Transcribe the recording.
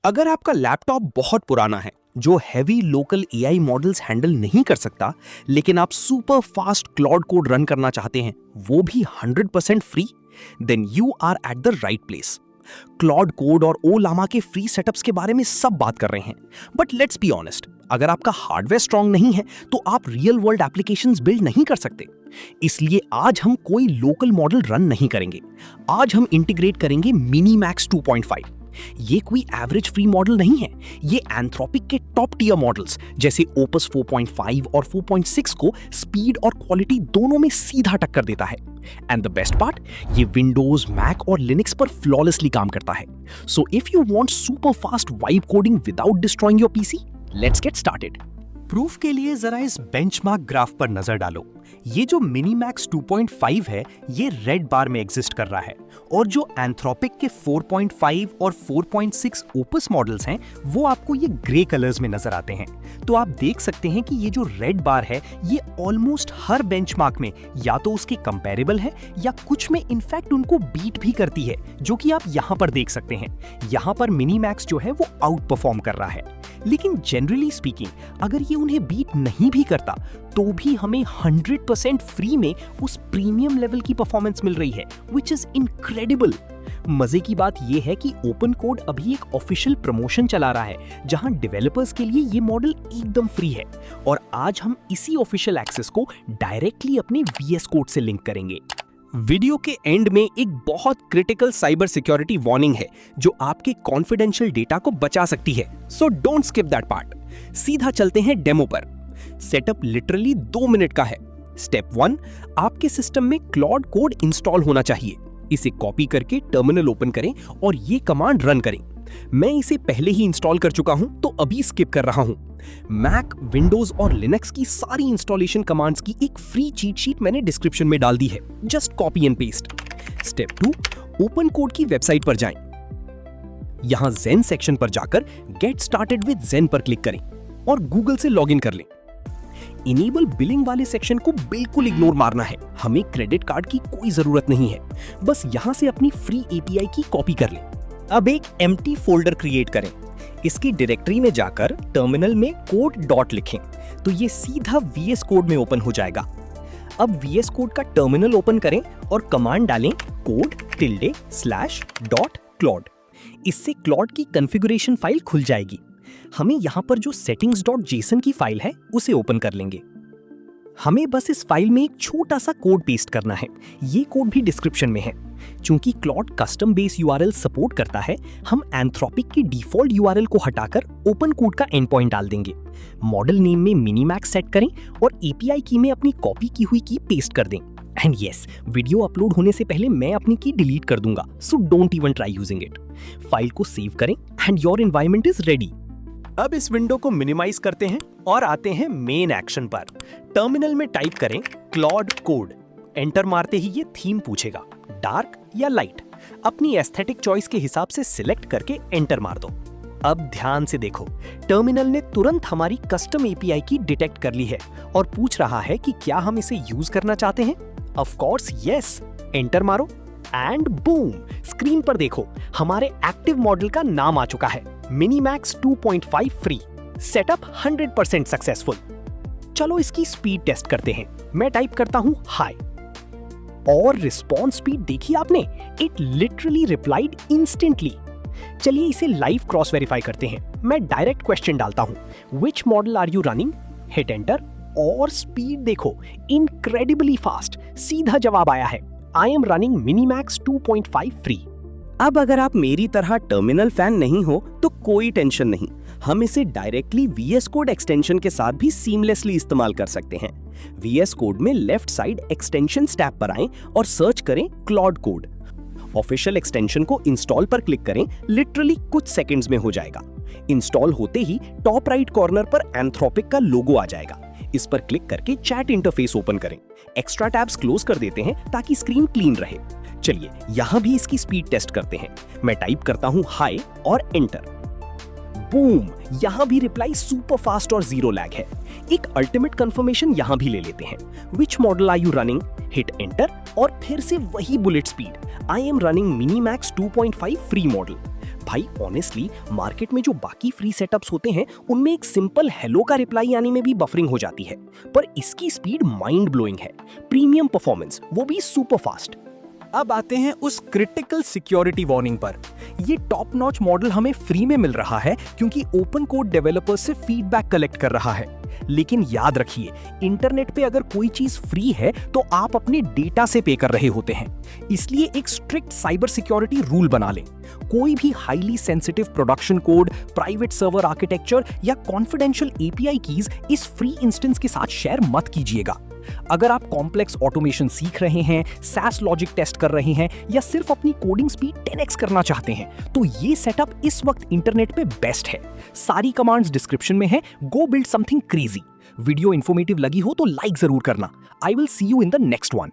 अगर आपका लैपटॉप बहुत पुराना है, जो heavy local AI models handle नहीं कर सकता, लेकिन आप super fast Claude code run करना चाहते हैं, वो भी 100% free, then you are at the right place. Claude code और ओलामा के फ्री सेटअप्स के बारे में सब बात कर रहे हैं, बट लेट्स बी ऑनेस्ट, अगर आपका हार्डवेयर स्ट्रांग नहीं है तो आप रियल वर्ल्ड एप्लीकेशंस बिल्ड नहीं कर सकते। इसलिए आज हम कोई लोकल मॉडल रन नहीं करेंगे। आज हम इंटीग्रेट करेंगे मिनीमैक्स 2.5। ये कोई एवरेज फ्री मॉडल नहीं है, ये एंथ्रोपिक के टॉप टियर मॉडल्स जैसे ओपस 4.5 और 4.6 को स्पीड और क्वालिटी दोनों में सीधा टक्कर देता है। एंड द बेस्ट पार्ट, ये विंडोज, मैक और लिनक्स पर फ्लॉलेसली काम करता है। So if you want super fast vibe coding without destroying your PC, let's get started. Proof के लिए जरा इस बेंचमार्क ग्राफ पर नजर डालो। ये जो मिनीमैक्स 2.5 है, ये रेड बार में एग्जिस्ट कर रहा है, और जो एंथ्रोपिक के 4.5 और 4.6 ओपस मॉडल्स हैं, वो आपको ये ग्रे कलर्स में नजर आते हैं। तो आप देख सकते हैं कि ये जो रेड बार है, ये ऑलमोस्ट हर बेंचमार्क में या तो उसके कंपैरेबल है या कुछ में इनफैक्ट उनको बीट भी करती है, जो कि आप यहाँ पर देख सकते हैं। यहाँ पर मिनीमैक्स जो है वो आउट परफॉर्म कर रहा है, लेकिन जनरली स्पीकिंग अगर ये उन्हें बीट नहीं भी करता तो भी हमें 100% फ्री में उस प्रीमियम लेवल की परफॉर्मेंस मिल रही है, विच इज इनक्रेडिबल। मजे की बात यह है कि ओपन कोड अभी एक ऑफिशियल प्रमोशन चला रहा है, जहां डेवलपर्स के लिए ये मॉडल एकदम फ्री है, और आज हम इसी ऑफिशियल एक्सेस को डायरेक्टली अपने VS कोड से लिंक करेंगे। वीडियो के एंड में एक बहुत क्रिटिकल साइबर सिक्योरिटी वार्निंग है, जो आपके कॉन्फिडेंशियल डेटा को बचा सकती है, so don't skip that part. सीधा चलते हैं डेमो पर। सेटअप लिटरली 2 मिनट का है। स्टेप 1, आपके सिस्टम में क्लाउड कोड इंस्टॉल होना चाहिए। इसे कॉपी करके टर्मिनल ओपन करें और ये कमांड रन करें। मैं इसे पहले ही इंस्टॉल कर चुका हूं, तो अभी स्किप कर रहा हूं। मैक, विंडोज और लिनक्स की सारी इंस्टॉलेशन कमांड्स की एक फ्री चीट शीट मैंने डिस्क्रिप्शन में डाल दी है, just copy and paste. Step 2, open code की वेबसाइट पर जाएं। यहां zen सेक्शन पर जाकर गेट स्टार्टेड विद zen पर क्लिक करें और गूगल से लॉगिन कर लें। इनेबल बिलिंग वाले सेक्शन को बिल्कुल इग्नोर मारना है, हमें क्रेडिट कार्ड की कोई जरूरत नहीं है, बस यहां से अपनी फ्री API की कॉपी कर लें। अब एक एम्प्टी फोल्डर क्रिएट करें। इसकी डायरेक्टरी में जाकर टर्मिनल में कोड डॉट लिखें, तो ये सीधा VS कोड में ओपन हो जाएगा। अब VS कोड का टर्मिनल ओपन करें और कमांड डालें code_/.claude। इससे क्लॉड की कॉन्फ़िगरेशन फाइल खुल जाएगी। हमें यहाँ पर जो settings.json की फाइल है, उसे ओपन कर लेंगे। हमें बस इस फाइल में एक छोटा सा कोड पेस्ट करना है। ये कोड भी डिस्क्रिप्शन में है। चूंकि Claude custom base URL support करता है, हम एंथ्रोपिक की डिफॉल्ट URL को हटाकर ओपन कोड का एंड पॉइंट डाल देंगे। मॉडल नेम में मिनीमैक्स सेट करें और API की में अपनी कॉपी की हुई की पेस्ट कर दें। एंड यस, वीडियो अपलोड होने से पहले मैं अपनी की डिलीट कर दूंगा, so don't even try using it. File को सेव करें and your environment is ready. अब इस विंडो को मिनिमाइज करते हैं और आते हैं मेन एक्शन पर। टर्मिनल में टाइप करें क्लॉड कोड। एंटर मारते ही ये थीम पूछेगा, डार्क या लाइट। अपनी एस्थेटिक चॉइस के हिसाब से सिलेक्ट करके एंटर मार दो। अब ध्यान से देखो, टर्मिनल ने तुरंत हमारी कस्टम API की डिटेक्ट कर ली है और पूछ रहा है कि क्या हम इसे यूज करना चाहते हैं। Of course yes. एंटर मारो एंड बूम, स्क्रीन पर देखो, हमारे एक्टिव मॉडल का नाम आ चुका है, मिनीमैक्स 2.5 फ्री। Setup 100% successful. चलो इसकी स्पीड टेस्ट करते हैं। मैं टाइप करता हूं हाई, और रिस्पॉन्स स्पीड देखी आपने, इट लिटरली रिप्लाइड इंस्टेंटली। चलिए इसे लाइव क्रॉस वेरीफाई करते हैं। मैं डायरेक्ट क्वेश्चन डालता हूं, which model are you running, hit enter, और स्पीड देखो, इनक्रेडिबली फास्ट। सीधा जवाब आया है, I am running MiniMax 2.5 free. अब अगर आप मेरी तरह टर्मिनल फैन नहीं हो तो कोई टेंशन नहीं, हम इसे डायरेक्टली VS कोड एक्सटेंशन के साथ भी सीमलेसली इस्तेमाल कर सकते हैं। VS कोड में लेफ्ट साइड एक्सटेंशंस टैब पर आएं और सर्च करें क्लॉड कोड। ऑफिशियल एक्सटेंशन को इंस्टॉल पर क्लिक करें, लिटरली कुछ सेकंड्स में हो जाएगा। इंस्टॉल होते ही टॉप राइट कॉर्नर पर एंथ्रोपिक का लोगो आ जाएगा। इस पर क्लिक करके चैट इंटरफेस ओपन करें। एक्स्ट्रा टैब्स क्लोज कर देते हैं ताकि स्क्रीन क्लीन रहे। चलिए यहां भी इसकी स्पीड टेस्ट करते हैं। मैं टाइप करता हूं हाई और एंटर। बूम, यहां भी रिप्लाई सुपर फास्ट और जीरो लैग है। एक अल्टीमेट कंफर्मेशन यहां भी ले लेते हैं, which model are you running, hit enter और फिर से वही bullet speed, I am running MiniMax 2.5 free model. भाई ऑनेस्टली मार्केट में जो बाकी फ्री सेटअप्स होते हैं उनमें एक सिंपल हेलो का रिप्लाई आने में भी बफरिंग हो जाती है, पर इसकी स्पीड माइंड ब्लोइंग है। प्रीमियम परफॉर्मेंस, वो भी सुपर फास्ट। अब आते हैं उस क्रिटिकल सिक्योरिटी वार्निंग पर। ये टॉप नॉच मॉडल हमें फ्री में मिल रहा है क्योंकि ओपन कोड डेवलपर्स से फीडबैक कलेक्ट कर रहा है। लेकिन याद रखिए, इंटरनेट पे अगर कोई चीज फ्री है तो आप अपने डेटा से पे कर रहे होते हैं। इसलिए एक स्ट्रिक्ट साइबर सिक्योरिटी रूल बना लें। कोई भी highly sensitive production code, private server architecture या कॉन्फिडेंशियल एपीआई कीज इस फ्री इंस्टेंस के साथ शेयर मत कीजिएगा। अगर आप कॉम्प्लेक्स ऑटोमेशन सीख रहे हैं, सैस लॉजिक टेस्ट कर रहे हैं या सिर्फ अपनी कोडिंग स्पीड 10x करना चाहते हैं, तो ये सेटअप इस वक्त इंटरनेट पे बेस्ट है। सारी कमांड्स डिस्क्रिप्शन में है। Go build something crazy. Video informative लगी हो तो लाइक जरूर करना। I will see you in the next one.